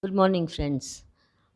Good morning friends.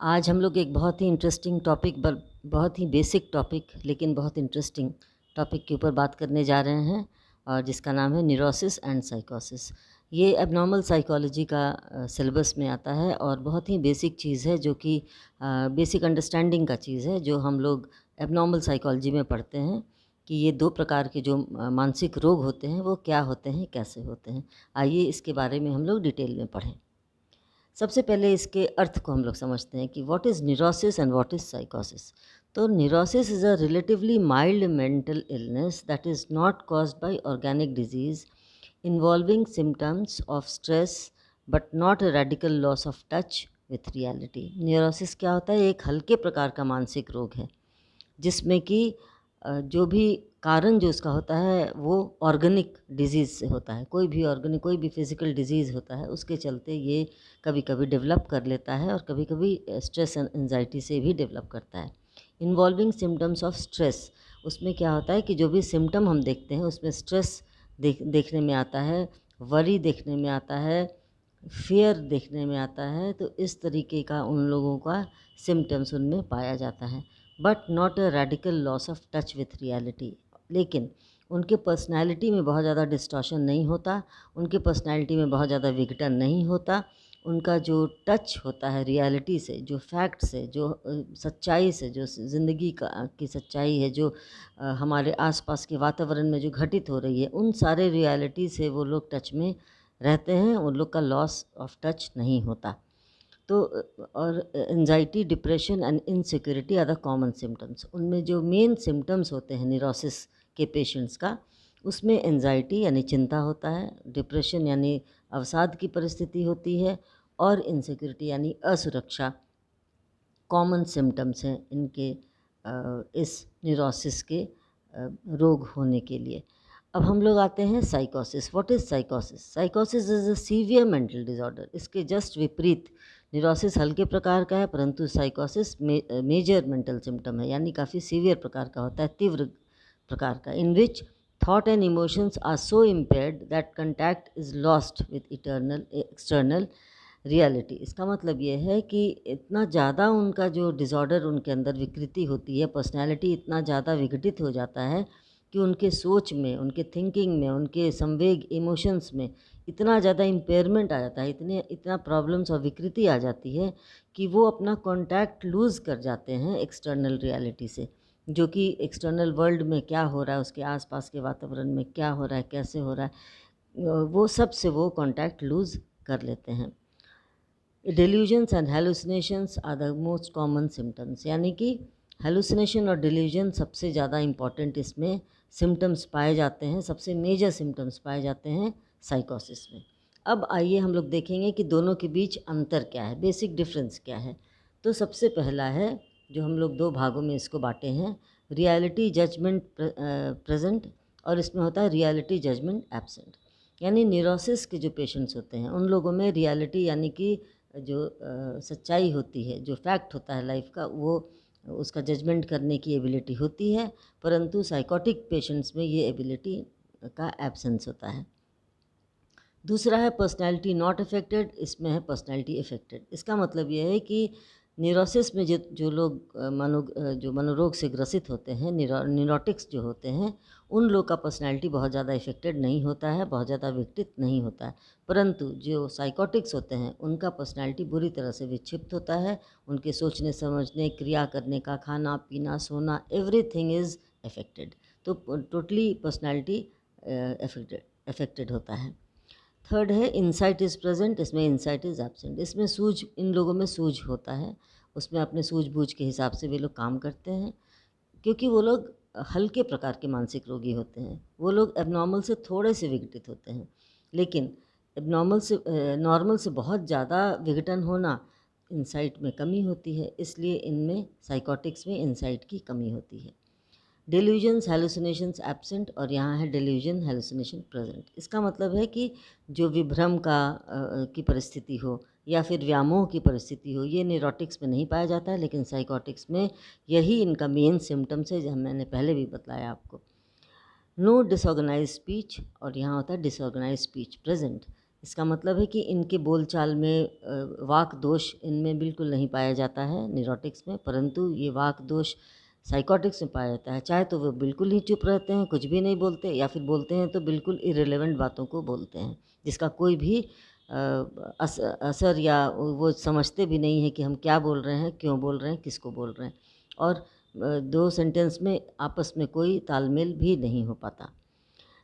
आज हम लोग एक बहुत ही इंटरेस्टिंग टॉपिक पर, बहुत ही बेसिक टॉपिक लेकिन बहुत इंटरेस्टिंग टॉपिक के ऊपर बात करने जा रहे हैं, और जिसका नाम है न्यूरोसिस एंड साइकोसिस। ये एबनॉर्मल साइकोलॉजी का सिलेबस में आता है और बहुत ही बेसिक चीज़ है, जो कि बेसिक अंडरस्टैंडिंग का चीज़ है, जो हम लोग एबनॉर्मल साइकोलॉजी में पढ़ते हैं कि ये दो प्रकार के जो मानसिक रोग होते हैं वो क्या होते हैं, कैसे होते हैं। आइए इसके बारे में हम लोग डिटेल में पढ़ें। सबसे पहले इसके अर्थ को हम लोग समझते हैं कि what is neurosis and what is साइकोसिस। तो neurosis is a relatively mild mental illness that is not caused by organic disease involving symptoms of stress but not a radical loss of touch with reality. Neurosis क्या होता है? एक हल्के प्रकार का मानसिक रोग है जिसमें कि जो भी कारण जो उसका होता है वो ऑर्गेनिक डिजीज़ से होता है। कोई भी ऑर्गेनिक, कोई भी फिज़िकल डिजीज़ होता है, उसके चलते ये कभी कभी डेवलप कर लेता है और कभी कभी स्ट्रेस एंड एंजाइटी से भी डेवलप करता है। इन्वॉल्विंग सिम्टम्स ऑफ स्ट्रेस, उसमें क्या होता है कि जो भी सिम्टम हम देखते हैं उसमें स्ट्रेस देखने में आता है, वरी देखने में आता है, फियर देखने में आता है। तो इस तरीके का उन लोगों का सिम्टम्स उनमें पाया जाता है, but not a radical loss of touch with reality. लेकिन उनके पर्सनैलिटी में बहुत ज़्यादा डिस्टॉर्शन नहीं होता, उनके पर्सनैलिटी में बहुत ज़्यादा विघटन नहीं होता। उनका जो टच होता है रियलिटी से, जो फैक्ट से, जो सच्चाई से, जो ज़िंदगी की सच्चाई है, जो हमारे आसपास के वातावरण में जो घटित हो रही है, उन सारे रियलिटी से वो लोग टच में रहते हैं, उन लोग का लॉस ऑफ टच नहीं होता। तो और anxiety, depression and insecurity are the common symptoms. उनमें जो मेन सिम्टम्स होते हैं न्यूरोसिस के पेशेंट्स का, उसमें एंजाइटी यानी चिंता होता है, डिप्रेशन यानी अवसाद की परिस्थिति होती है, और इनसिक्योरिटी यानी असुरक्षा कॉमन सिम्टम्स हैं इनके इस न्यूरोसिस के रोग होने के लिए। अब हम लोग आते हैं साइकोसिस। What is साइकोसिस? साइकोसिस is a severe mental disorder. इसके जस्ट विपरीत न्यूरोसिस हल्के प्रकार का है, परंतु साइकोसिस मेजर मेंटल सिम्टम है, यानी काफ़ी सीवियर प्रकार का होता है, तीव्र प्रकार का, in which thought and emotions are so impaired that contact is lost with eternal external reality. इसका मतलब ये है कि इतना ज़्यादा उनका जो डिसऑर्डर उनके अंदर विकृति होती है, पर्सनैलिटी इतना ज़्यादा विघटित हो जाता है कि उनके सोच में, उनके थिंकिंग में, उनके संवेग, इमोशंस में इतना ज़्यादा इम्पेयरमेंट आ जाता है, इतना प्रॉब्लम्स और विकृति आ जाती है कि वो अपना कॉन्टैक्ट लूज़ कर जाते हैं एक्सटर्नल रियलिटी से। जो कि एक्सटर्नल वर्ल्ड में क्या हो रहा है, उसके आसपास के वातावरण में क्या हो रहा है, कैसे हो रहा है, वो सब से वो कॉन्टैक्ट लूज़ कर लेते हैं। Delusions and hallucinations are the most common symptoms, यानी कि हेलुसिनेशन और डिल्यूजन सबसे ज़्यादा इम्पॉर्टेंट इसमें सिम्टम्स पाए जाते हैं, सबसे मेजर सिम्टम्स पाए जाते हैं साइकोसिस में। अब आइए हम लोग देखेंगे कि दोनों के बीच अंतर क्या है, बेसिक डिफरेंस क्या है। तो सबसे पहला है, जो हम लोग दो भागों में इसको बांटे हैं, रियलिटी जजमेंट प्रेजेंट, और इसमें होता है रियलिटी जजमेंट एब्सेंट। यानी न्यूरोसिस के जो पेशेंट्स होते हैं उन लोगों में रियलिटी यानी कि जो सच्चाई होती है, जो फैक्ट होता है लाइफ का, वो उसका जजमेंट करने की एबिलिटी होती है, परंतु साइकोटिक पेशेंट्स में ये एबिलिटी का एब्सेंस होता है। दूसरा है पर्सनैलिटी नॉट अफेक्टेड, इसमें है पर्सनैलिटी अफेक्टेड। इसका मतलब ये है कि न्यूरोसिस में जो लोग जो मनोरोग से ग्रसित होते हैं, न्यूरोटिक्स जो होते हैं, उन लोग का पर्सनैलिटी बहुत ज़्यादा इफेक्टेड नहीं होता है, बहुत ज़्यादा विकृत नहीं होता है। परंतु जो साइकोटिक्स होते हैं उनका पर्सनैलिटी बुरी तरह से विक्षिप्त होता है, उनके सोचने, समझने, क्रिया करने का, खाना पीना, सोना, एवरीथिंग इज़ अफेक्टेड। तो टोटली पर्सनैलिटी अफेक्टेड होता है। थर्ड है इंसाइट इज़ प्रेजेंट, इसमें इंसाइट इज़ एब्सेंट। इसमें सूझ, इन लोगों में सूझ होता है, उसमें अपने सूझबूझ के हिसाब से वे लोग काम करते हैं, क्योंकि वो लोग हल्के प्रकार के मानसिक रोगी होते हैं। वो लोग एबनॉर्मल से थोड़े से विघटित होते हैं, लेकिन एबनॉर्मल से नॉर्मल से बहुत ज़्यादा विघटन होना, इंसाइट में कमी होती है, इसलिए इनमें साइकोटिक्स में इंसाइट की कमी होती है। डिल्यूजन्स हेलुसिनेशंस एब्सेंट, और यहाँ है डिल्यूजन हेलुसिनेशन प्रेजेंट। इसका मतलब है कि जो विभ्रम की परिस्थिति हो या फिर व्यामोह की परिस्थिति हो, ये न्यूरोटिक्स में नहीं पाया जाता है, लेकिन साइकोटिक्स में यही इनका मेन सिम्टम्स है, जो मैंने पहले भी बताया आपको। नो डिसऑर्गेनाइज स्पीच, और यहाँ होता है डिसऑर्गेनाइज स्पीच प्रेजेंट। इसका मतलब है कि इनके बोलचाल में वाक दोष इनमें बिल्कुल नहीं पाया जाता है न्यूरोटिक्स में, परंतु ये वाक दोष साइकोटिक्स में पाया जाता है। चाहे तो वो बिल्कुल ही चुप रहते हैं, कुछ भी नहीं बोलते, या फिर बोलते हैं तो बिल्कुल इर्रेलेवेंट बातों को बोलते हैं, जिसका कोई भी असर या वो समझते भी नहीं है कि हम क्या बोल रहे हैं, क्यों बोल रहे हैं, किसको बोल रहे हैं, और दो सेंटेंस में आपस में कोई तालमेल भी नहीं हो पाता।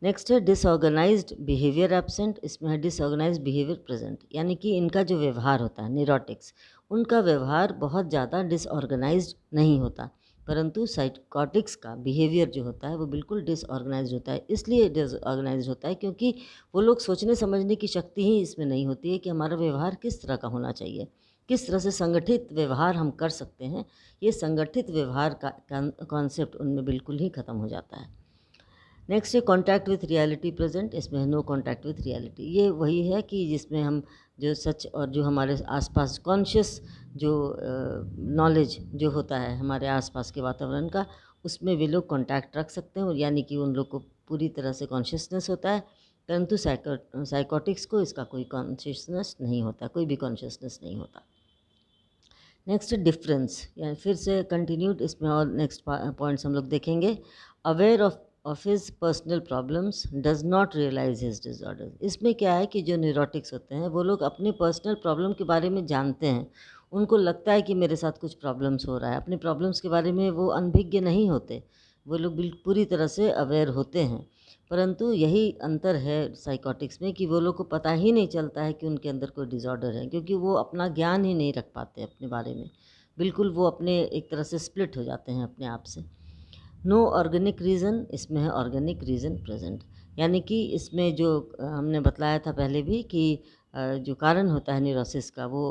नेक्स्ट है डिसऑर्गेनाइज्ड बिहेवियर एब्सेंट। इसमें है डिसऑर्गेनाइज्ड बिहेवियर प्रेजेंट, यानी कि इनका जो व्यवहार होता है न्यूरोटिक्स, उनका व्यवहार बहुत ज़्यादा डिसऑर्गेनाइज्ड नहीं होता, परंतु साइकोटिक्स का बिहेवियर जो होता है वो बिल्कुल डिसऑर्गेनाइज्ड होता है। इसलिए डिसऑर्गेनाइज्ड होता है क्योंकि वो लोग सोचने समझने की शक्ति ही इसमें नहीं होती है कि हमारा व्यवहार किस तरह का होना चाहिए, किस तरह से संगठित व्यवहार हम कर सकते हैं। ये संगठित व्यवहार का कॉन्सेप्ट उनमें बिल्कुल ही ख़त्म हो जाता है। नेक्स्ट है कॉन्टैक्ट विथ रियलिटी प्रेजेंट। इसमें है नो कॉन्टैक्ट विथ रियलिटी। ये वही है कि जिसमें हम जो सच और जो हमारे आसपास कॉन्शियस जो नॉलेज जो होता है हमारे आसपास के वातावरण का, उसमें वे लोग कॉन्टैक्ट रख सकते हैं, और यानी कि उन लोग को पूरी तरह से कॉन्शियसनेस होता है, परंतु साइकोटिक्स को इसका कोई कॉन्शियसनेस नहीं होता, कोई भी कॉन्शियसनेस नहीं होता। नेक्स्ट डिफरेंस, यानी फिर से कंटिन्यूड, इसमें और नेक्स्ट पॉइंट्स हम लोग देखेंगे। Aware of his personal problems does not realise his disorder. इसमें क्या है कि जो न्यूरोटिक्स होते हैं वो लोग अपने पर्सनल प्रॉब्लम के बारे में जानते हैं, उनको लगता है कि मेरे साथ कुछ प्रॉब्लम्स हो रहा है, अपने प्रॉब्लम्स के बारे में वो अनभिज्ञ नहीं होते, वो लोग बिल्कुल पूरी तरह से अवेयर होते हैं। परंतु यही अंतर है साइकोटिक्स में कि वो लोग को पता ही नहीं चलता है कि उनके अंदर कोई डिसऑर्डर है, क्योंकि वो अपना ज्ञान ही नहीं रख पाते अपने बारे में, बिल्कुल वो अपने एक तरह से स्प्लिट हो जाते हैं अपने आप से। नो ऑर्गेनिक रीज़न, इसमें है ऑर्गेनिक रीज़न प्रेजेंट, यानी कि इसमें जो हमने बतलाया था पहले भी कि जो कारण होता है न्यूरोसिस का वो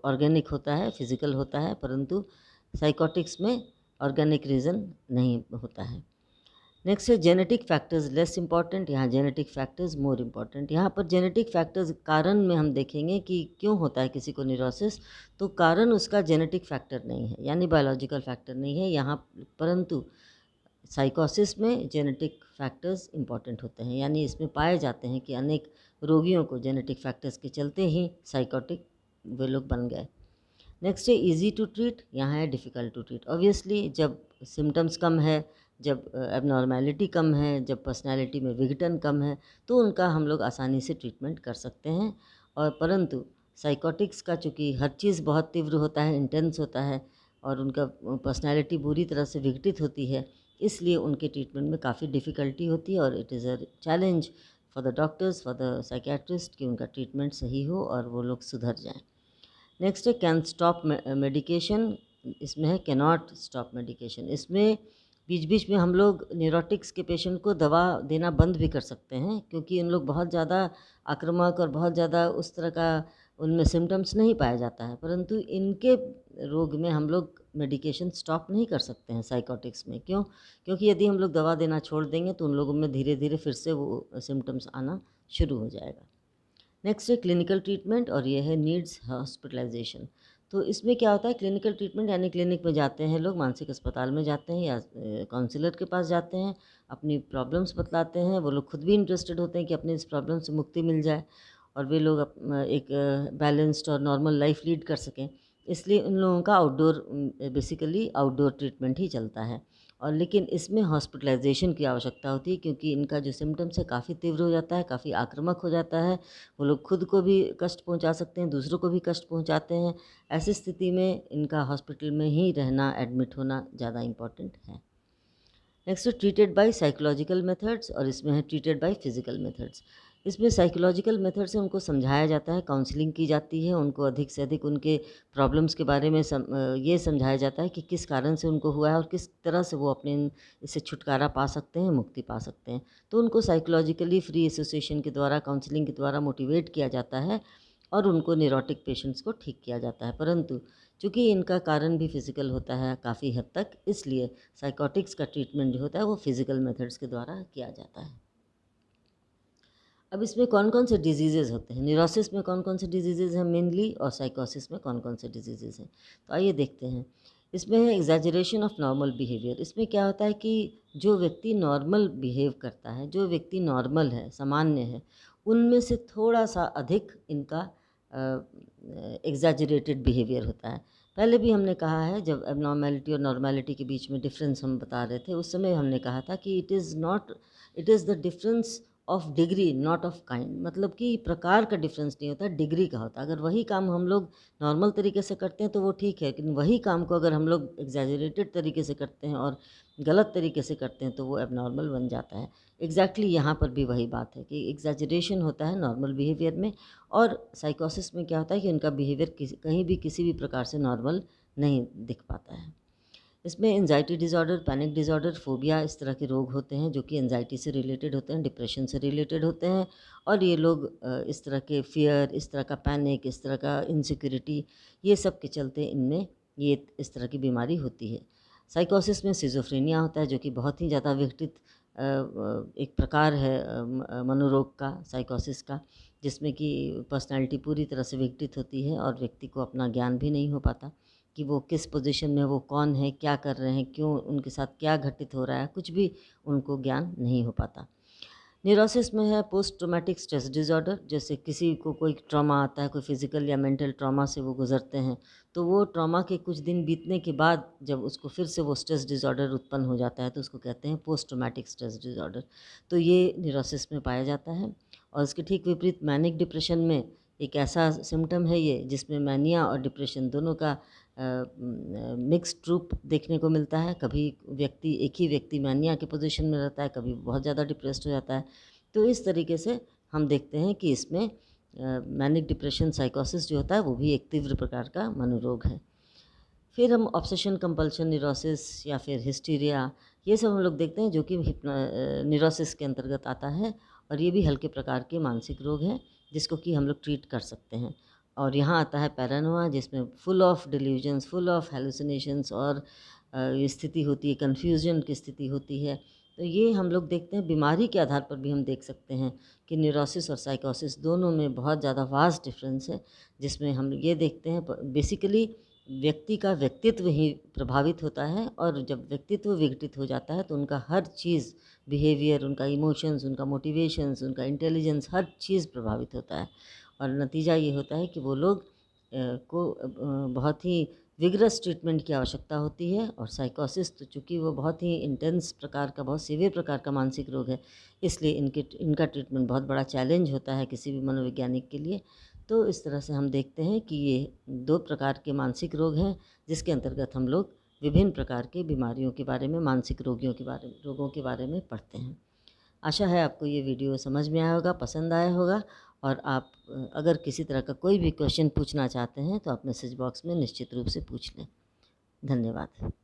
ऑर्गेनिक होता है, फिज़िकल होता है, परंतु साइकोटिक्स में ऑर्गेनिक रीज़न नहीं होता है। नेक्स्ट है जेनेटिक फैक्टर्स लेस इंपॉर्टेंट, यहाँ जेनेटिक फैक्टर्स मोर इम्पॉर्टेंट। यहाँ पर जेनेटिक फैक्टर्स कारण में हम देखेंगे कि क्यों होता है किसी को न्यूरोसिस, तो कारण उसका जेनेटिक फैक्टर नहीं है, यानी बायोलॉजिकल फैक्टर नहीं है यहाँ, परंतु साइकोसिस में जेनेटिक फैक्टर्स इंपॉर्टेंट होते हैं, यानी इसमें पाए जाते हैं कि अनेक रोगियों को जेनेटिक फैक्टर्स के चलते ही साइकोटिक वे लोग बन गए। नेक्स्ट है इजी टू ट्रीट, यहाँ है डिफ़िकल्ट टू ट्रीट। ऑब्वियसली जब सिम्टम्स कम है, जब एबनॉर्मेलिटी कम है, जब पर्सनैलिटी में विघटन कम है, तो उनका हम लोग आसानी से ट्रीटमेंट कर सकते हैं। और परंतु साइकोटिक्स का चूँकि हर चीज़ बहुत तीव्र होता है, इंटेंस होता है, और उनका पर्सनैलिटी बुरी तरह से विघटित होती है, इसलिए उनके ट्रीटमेंट में काफ़ी डिफ़िकल्टी होती है, और it is a challenge for the doctors, for the psychiatrist कि उनका ट्रीटमेंट सही हो और वो लोग सुधर जाएँ। नेक्स्ट है कैन स्टॉप मेडिकेशन, इसमें है कैनॉट स्टॉप मेडिकेशन। इसमें बीच बीच में हम लोग न्यूरोटिक्स के पेशेंट को दवा देना बंद भी कर सकते हैं, क्योंकि इन लोग बहुत ज़्यादा आक्रामक और बहुत ज़्यादा उस तरह का उनमें सिम्टम्स नहीं पाया जाता है, परंतु इनके रोग में हम लोग मेडिकेशन स्टॉप नहीं कर सकते हैं साइकोटिक्स में। क्यों? क्योंकि यदि हम लोग दवा देना छोड़ देंगे तो उन लोगों में धीरे धीरे फिर से वो सिम्टम्स आना शुरू हो जाएगा। नेक्स्ट है क्लिनिकल ट्रीटमेंट, और ये है नीड्स हॉस्पिटलाइजेशन। तो इसमें क्या होता है क्लिनिकल ट्रीटमेंट, यानी क्लिनिक में जाते हैं लोग, मानसिक अस्पताल में जाते हैं या काउंसलर के पास जाते हैं, अपनी प्रॉब्लम्स बतलाते हैं, वो लोग खुद भी इंटरेस्टेड होते हैं कि अपने इस प्रॉब्लम से मुक्ति मिल जाए और वे लोग एक बैलेंस्ड और नॉर्मल लाइफ लीड कर सकें। इसलिए उन लोगों का आउटडोर बेसिकली आउटडोर ट्रीटमेंट ही चलता है, और लेकिन इसमें हॉस्पिटलाइजेशन की आवश्यकता होती है, क्योंकि इनका जो सिम्टम्स है काफ़ी तीव्र हो जाता है, काफ़ी आक्रामक हो जाता है, वो लोग खुद को भी कष्ट पहुंचा सकते हैं, दूसरों को भी कष्ट पहुंचाते हैं। ऐसी स्थिति में इनका हॉस्पिटल में ही रहना, एडमिट होना ज़्यादा इम्पॉर्टेंट है। Next treated by psychological methods, और इसमें है ट्रीटेड बाय फिजिकल मेथड्स। इसमें साइकोलॉजिकल मेथड से उनको समझाया जाता है, काउंसलिंग की जाती है, उनको अधिक से अधिक उनके प्रॉब्लम्स के बारे में ये समझाया जाता है कि किस कारण से उनको हुआ है और किस तरह से वो अपने इससे छुटकारा पा सकते हैं, मुक्ति पा सकते हैं। तो उनको साइकोलॉजिकली फ्री एसोसिएशन के द्वारा, काउंसलिंग के द्वारा मोटिवेट किया जाता है, और उनको न्यूरोटिक पेशेंट्स को ठीक किया जाता है। परंतु चूँकि इनका कारण भी फिज़िकल होता है काफ़ी हद तक, इसलिए साइकोटिक्स का ट्रीटमेंट जो होता है वो फिज़िकल मेथड्स के द्वारा किया जाता है। अब इसमें कौन कौन से डिजीज़ेज़ होते हैं, न्यूरोसिस में कौन कौन से डिजीज़ेज़ हैं मेनली, और साइकोसिस में कौन कौन से डिजीज़ेज़ हैं, तो आइए देखते हैं। इसमें है एग्जैजरेशन ऑफ नॉर्मल बिहेवियर। इसमें क्या होता है कि जो व्यक्ति नॉर्मल बिहेव करता है, जो व्यक्ति नॉर्मल है, सामान्य है, उनमें से थोड़ा सा अधिक इनका एग्जैजरेटेड बिहेवियर होता है। पहले भी हमने कहा है, जब एबनॉर्मेलिटी और नॉर्मेलिटी के बीच में डिफरेंस हम बता रहे थे, उस समय हमने कहा था कि it is the difference of degree not of kind. मतलब कि प्रकार का डिफरेंस नहीं होता, डिग्री का होता है। अगर वही काम हम लोग नॉर्मल तरीके से करते हैं तो वो ठीक है, लेकिन वही काम को अगर हम लोग एग्जैजरेटेड तरीके से करते हैं और गलत तरीके से करते हैं तो वो एबनॉर्मल बन जाता है। एग्जैक्टली यहाँ पर भी वही बात है कि एग्जैजरेशन होता है नॉर्मल बिहेवियर में, और साइकोसिस में क्या होता है कि उनका बिहेवियर कहीं भी किसी भी प्रकार से नॉर्मल नहीं दिख पाता है। इसमें anxiety disorder, panic disorder, phobia, इस तरह के रोग होते हैं जो कि एंजाइटी से रिलेटेड होते हैं, डिप्रेशन से रिलेटेड होते हैं। और ये लोग इस तरह के फियर, इस तरह का पैनिक, इस तरह का इनसिक्योरिटी, ये सब के चलते इनमें ये इस तरह की बीमारी होती है। साइकोसिस में सिज़ोफ्रेनिया होता है जो कि बहुत ही ज़्यादा विघटित एक प्रकार है मनोरोग का, साइकोसिस का, जिसमें कि पर्सनैलिटी पूरी तरह से विघटित होती है और व्यक्ति को अपना ज्ञान भी नहीं हो पाता कि वो किस पोजीशन में, वो कौन है, क्या कर रहे हैं, क्यों उनके साथ क्या घटित हो रहा है, कुछ भी उनको ज्ञान नहीं हो पाता। न्यूरोसिस में है पोस्ट ट्रॉमेटिक स्ट्रेस डिज़ॉर्डर। जैसे किसी को कोई ट्रॉमा आता है, कोई फिज़िकल या मेंटल ट्रॉमा से वो गुज़रते हैं, तो वो ट्रॉमा के कुछ दिन बीतने के बाद जब उसको फिर से वो स्ट्रेस डिज़ॉर्डर उत्पन्न हो जाता है तो उसको कहते हैं पोस्ट ट्रॉमेटिक स्ट्रेस डिज़ॉर्डर। तो ये न्यूरोसिस में पाया जाता है। और इसके ठीक विपरीत मैनिक डिप्रेशन में एक ऐसा सिम्टम है ये जिसमें मैनिया और डिप्रेशन दोनों का मिक्स्ड रूप देखने को मिलता है। कभी एक ही व्यक्ति मैनिया के पोजीशन में रहता है, कभी बहुत ज़्यादा डिप्रेस्ड हो जाता है। तो इस तरीके से हम देखते हैं कि इसमें मैनिक डिप्रेशन साइकोसिस जो होता है वो भी एक तीव्र प्रकार का मनोरोग है। फिर हम ऑब्सेशन कंपल्शन न्यूरोसिस या फिर हिस्टीरिया, ये सब हम लोग देखते हैं जो कि न्यूरोसिस के अंतर्गत आता है। और ये भी हल्के प्रकार के मानसिक रोग हैं जिसको कि हम लोग ट्रीट कर सकते हैं। और यहाँ आता है पैरानोआ, जिसमें full of delusions, full of hallucinations और ये स्थिति होती है, कन्फ्यूजन की स्थिति होती है। तो ये हम लोग देखते हैं, बीमारी के आधार पर भी हम देख सकते हैं कि न्यूरोसिस और साइकोसिस दोनों में बहुत ज़्यादा वास्ट डिफरेंस है। जिसमें हम ये देखते हैं बेसिकली व्यक्ति का व्यक्तित्व ही प्रभावित होता है, और जब व्यक्तित्व विघटित हो जाता है तो उनका हर चीज़, बिहेवियर, उनका इमोशंस, उनका मोटिवेशंस, उनका इंटेलिजेंस, हर चीज़ प्रभावित होता है। और नतीजा ये होता है कि वो लोग बहुत ही विगरस ट्रीटमेंट की आवश्यकता होती है। और साइकोसिस तो चूँकि वो बहुत ही इंटेंस प्रकार का, बहुत सीवियर प्रकार का मानसिक रोग है, इसलिए इनका ट्रीटमेंट बहुत बड़ा चैलेंज होता है किसी भी मनोवैज्ञानिक के लिए। तो इस तरह से हम देखते हैं कि ये दो प्रकार के मानसिक रोग हैं जिसके अंतर्गत हम लोग विभिन्न प्रकार के बीमारियों के बारे में, मानसिक रोगों के बारे में पढ़ते हैं। आशा है आपको ये वीडियो समझ में आया होगा, पसंद आया होगा। और आप अगर किसी तरह का कोई भी क्वेश्चन पूछना चाहते हैं तो आप मैसेज बॉक्स में निश्चित रूप से पूछ लें। धन्यवाद।